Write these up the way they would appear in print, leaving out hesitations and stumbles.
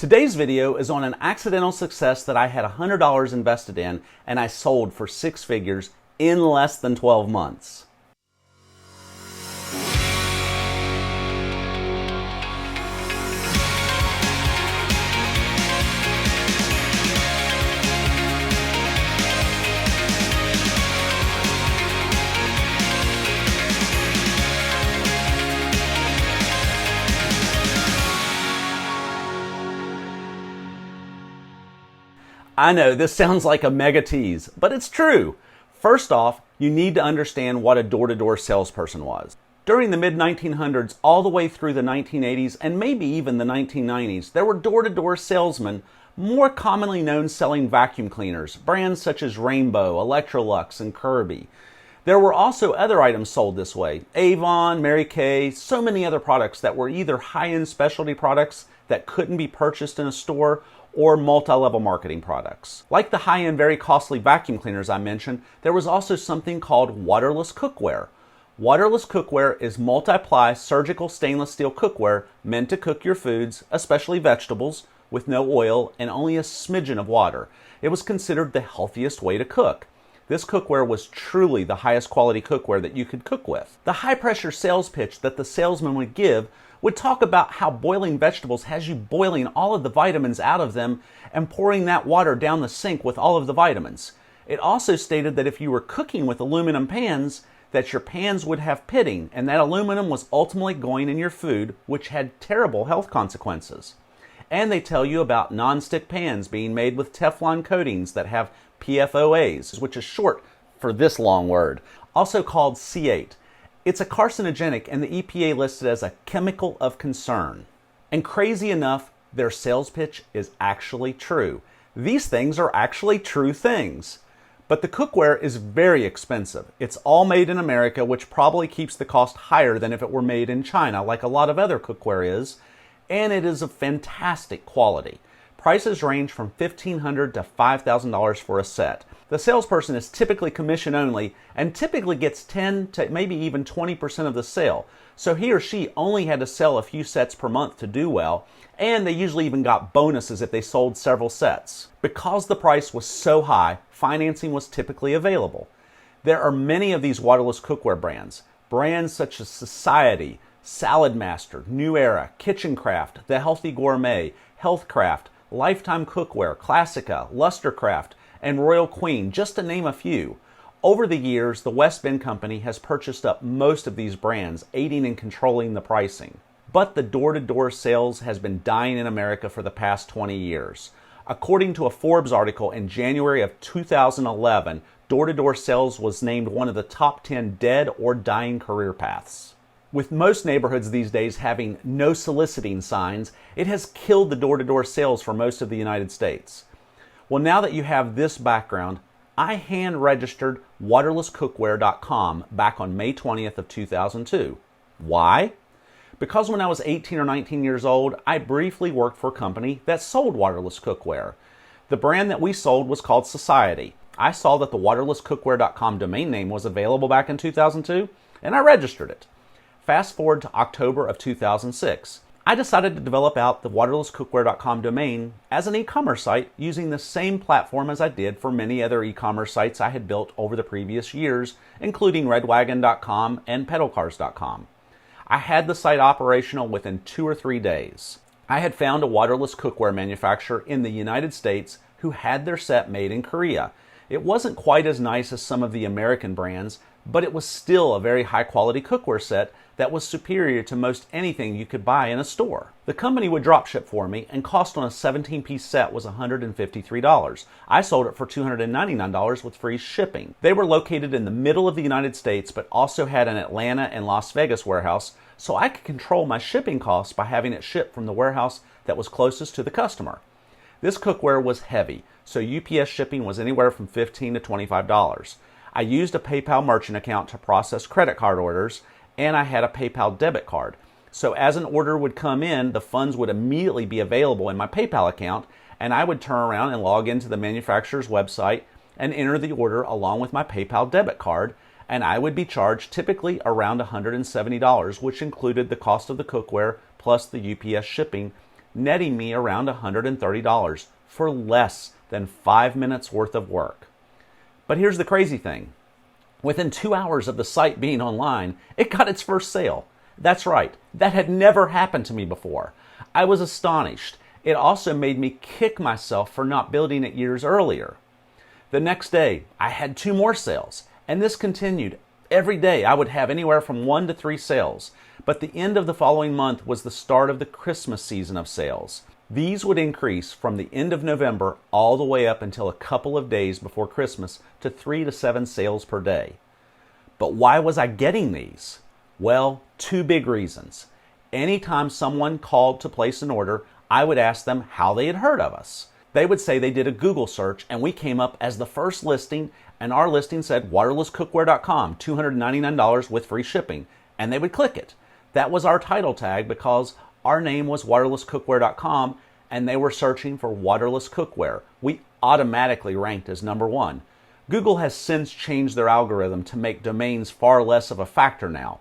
Today's video is on an accidental success that I had $100 invested in and I sold for six figures in less than 12 months. I know this sounds like a mega tease, but it's true. First off, you need to understand what a door-to-door salesperson was. During the mid-1900s all the way through the 1980s and maybe even the 1990s, there were door-to-door salesmen, more commonly known selling vacuum cleaners, brands such as Rainbow, Electrolux, and Kirby. There were also other items sold this way, Avon, Mary Kay, so many other products that were either high-end specialty products that couldn't be purchased in a store or multi-level marketing products. Like the high-end, very costly vacuum cleaners I mentioned, there was also something called waterless cookware. Waterless cookware is multi-ply surgical stainless steel cookware meant to cook your foods, especially vegetables, with no oil and only a smidgen of water. It was considered the healthiest way to cook. This cookware was truly the highest quality cookware that you could cook with. The high-pressure sales pitch that the salesman would give would talk about how boiling vegetables has you boiling all of the vitamins out of them and pouring that water down the sink with all of the vitamins. It also stated that if you were cooking with aluminum pans, that your pans would have pitting, and that aluminum was ultimately going in your food, which had terrible health consequences. And they tell you about non-stick pans being made with Teflon coatings that have PFOAs, which is short for this long word, also called C8. It's a carcinogenic and the EPA listed as a chemical of concern. And crazy enough, their sales pitch is actually true. These things are actually true things. But the cookware is very expensive. It's all made in America, which probably keeps the cost higher than if it were made in China, like a lot of other cookware is. And it is of fantastic quality. Prices range from $1,500 to $5,000 for a set. The salesperson is typically commission only and typically gets 10 to maybe even 20% of the sale. So he or she only had to sell a few sets per month to do well, and they usually even got bonuses if they sold several sets. Because the price was so high, financing was typically available. There are many of these waterless cookware brands. Brands such as Society, Salad Master, New Era, Kitchen Craft, The Healthy Gourmet, Healthcraft, Lifetime Cookware, Classica, Lustercraft, and Royal Queen, just to name a few. Over the years, the West Bend Company has purchased up most of these brands, aiding in controlling the pricing. But the door-to-door sales has been dying in America for the past 20 years. According to a Forbes article in January of 2011, door-to-door sales was named one of the top 10 dead or dying career paths. With most neighborhoods these days having no soliciting signs, it has killed the door-to-door sales for most of the United States. Well, now that you have this background, I hand-registered waterlesscookware.com back on May 20th of 2002. Why? Because when I was 18 or 19 years old, I briefly worked for a company that sold waterless cookware. The brand that we sold was called Society. I saw that the waterlesscookware.com domain name was available back in 2002, and I registered it. Fast forward to October of 2006. I decided to develop out the waterlesscookware.com domain as an e-commerce site using the same platform as I did for many other e-commerce sites I had built over the previous years, including redwagon.com and pedalcars.com. I had the site operational within 2 or 3 days. I had found a waterless cookware manufacturer in the United States who had their set made in Korea. It wasn't quite as nice as some of the American brands, but it was still a very high quality cookware set that was superior to most anything you could buy in a store. The company would drop ship for me, and cost on a 17-piece set was $153. I sold it for $299 with free shipping. They were located in the middle of the United States, but also had an Atlanta and Las Vegas warehouse, so I could control my shipping costs by having it shipped from the warehouse that was closest to the customer. This cookware was heavy, so UPS shipping was anywhere from $15 to $25. I used a PayPal merchant account to process credit card orders, and I had a PayPal debit card. So as an order would come in, the funds would immediately be available in my PayPal account, and I would turn around and log into the manufacturer's website and enter the order along with my PayPal debit card, and I would be charged typically around $170, which included the cost of the cookware plus the UPS shipping netting me around $130 for less than 5 minutes worth of work. But here's the crazy thing. Within 2 hours of the site being online, it got its first sale. That's right, that had never happened to me before. I was astonished. It also made me kick myself for not building it years earlier. The next day, I had 2 more sales, and this continued. Every day I would have anywhere from 1 to 3 sales, but the end of the following month was the start of the Christmas season of sales. These would increase from the end of November all the way up until a couple of days before Christmas to 3 to 7 sales per day. But why was I getting these? Well, 2 big reasons. Anytime someone called to place an order, I would ask them how they had heard of us. They would say they did a Google search and we came up as the first listing, and our listing said waterlesscookware.com, $299 with free shipping, and they would click it. That was our title tag because our name was waterlesscookware.com and they were searching for waterless cookware. We automatically ranked as number 1. Google has since changed their algorithm to make domains far less of a factor now.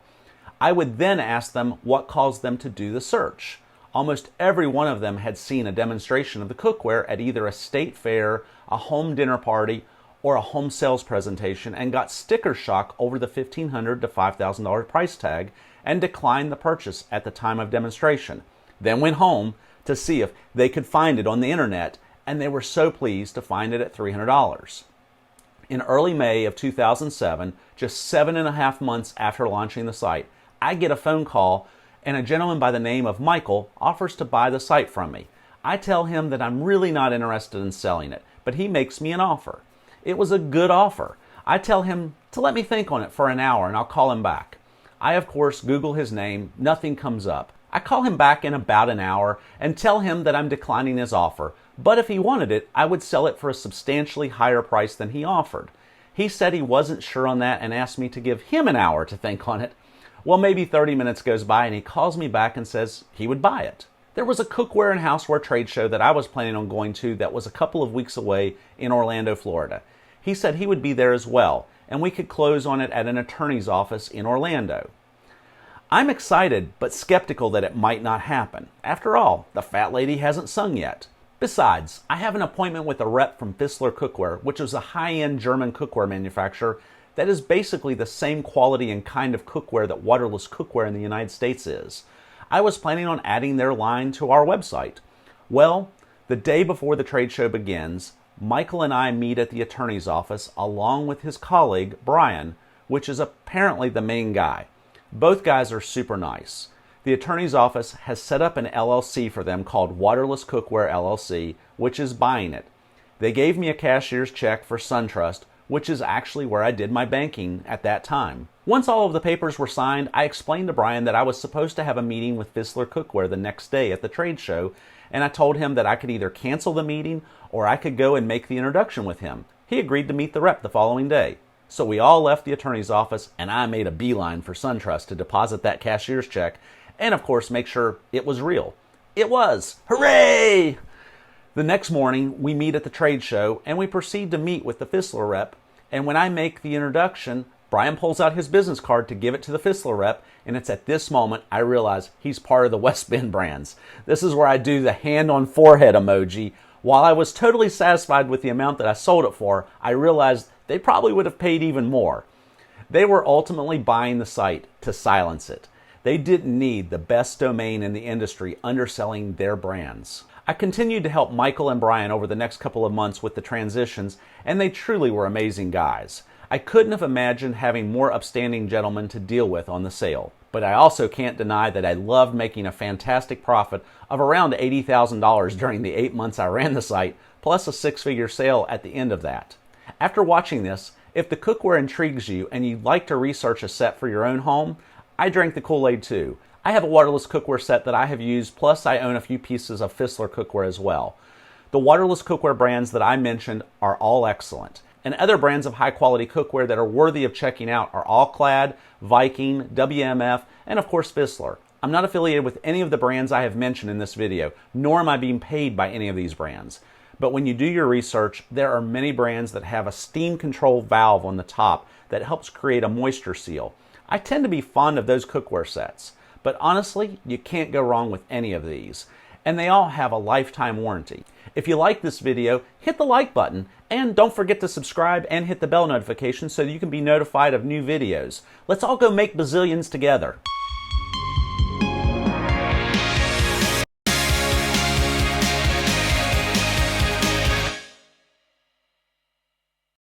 I would then ask them what caused them to do the search. Almost every one of them had seen a demonstration of the cookware at either a state fair, a home dinner party, or a home sales presentation and got sticker shock over the $1,500 to $5,000 price tag and declined the purchase at the time of demonstration. Then went home to see if they could find it on the internet, and they were so pleased to find it at $300. In early May of 2007, just 7.5 months after launching the site, I get a phone call and a gentleman by the name of Michael offers to buy the site from me. I tell him that I'm really not interested in selling it, but he makes me an offer. It was a good offer. I tell him to let me think on it for an hour and I'll call him back. I, of course, Google his name. Nothing comes up. I call him back in about an hour and tell him that I'm declining his offer, but if he wanted it, I would sell it for a substantially higher price than he offered. He said he wasn't sure on that and asked me to give him an hour to think on it. Well, maybe 30 minutes goes by and he calls me back and says he would buy it. There was a cookware and houseware trade show that I was planning on going to that was a couple of weeks away in Orlando, Florida. He said he would be there as well, and we could close on it at an attorney's office in Orlando. I'm excited, but skeptical that it might not happen. After all, the fat lady hasn't sung yet. Besides, I have an appointment with a rep from Fissler Cookware, which is a high-end German cookware manufacturer that is basically the same quality and kind of cookware that Waterless Cookware in the United States is. I was planning on adding their line to our website. Well, the day before the trade show begins, Michael and I meet at the attorney's office along with his colleague, Brian, which is apparently the main guy. Both guys are super nice. The attorney's office has set up an LLC for them called Waterless Cookware LLC, which is buying it. They gave me a cashier's check for SunTrust, which is actually where I did my banking at that time. Once all of the papers were signed, I explained to Brian that I was supposed to have a meeting with Fissler Cookware the next day at the trade show, and I told him that I could either cancel the meeting or I could go and make the introduction with him. He agreed to meet the rep the following day. So we all left the attorney's office, and I made a beeline for SunTrust to deposit that cashier's check and, of course, make sure it was real. It was! Hooray! The next morning, we meet at the trade show, and we proceed to meet with the Fissler rep, and when I make the introduction, Brian pulls out his business card to give it to the Fissler rep, and it's at this moment I realize he's part of the West Bend brands. This is where I do the hand on forehead emoji. While I was totally satisfied with the amount that I sold it for, I realized they probably would have paid even more. They were ultimately buying the site to silence it. They didn't need the best domain in the industry underselling their brands. I continued to help Michael and Brian over the next couple of months with the transitions, and they truly were amazing guys. I couldn't have imagined having more upstanding gentlemen to deal with on the sale. But I also can't deny that I loved making a fantastic profit of around $80,000 during the 8 months I ran the site, plus a 6-figure sale at the end of that. After watching this, if the cookware intrigues you and you'd like to research a set for your own home, I drank the Kool-Aid too. I have a Waterless Cookware set that I have used, plus I own a few pieces of Fissler Cookware as well. The Waterless Cookware brands that I mentioned are all excellent. And other brands of high-quality cookware that are worthy of checking out are All-Clad, Viking, WMF, and of course Fissler. I'm not affiliated with any of the brands I have mentioned in this video, nor am I being paid by any of these brands. But when you do your research, there are many brands that have a steam control valve on the top that helps create a moisture seal. I tend to be fond of those cookware sets, but honestly, you can't go wrong with any of these. and they all have a lifetime warranty. If you like this video, hit the like button, and don't forget to subscribe and hit the bell notification so you can be notified of new videos. Let's all go make bazillions together.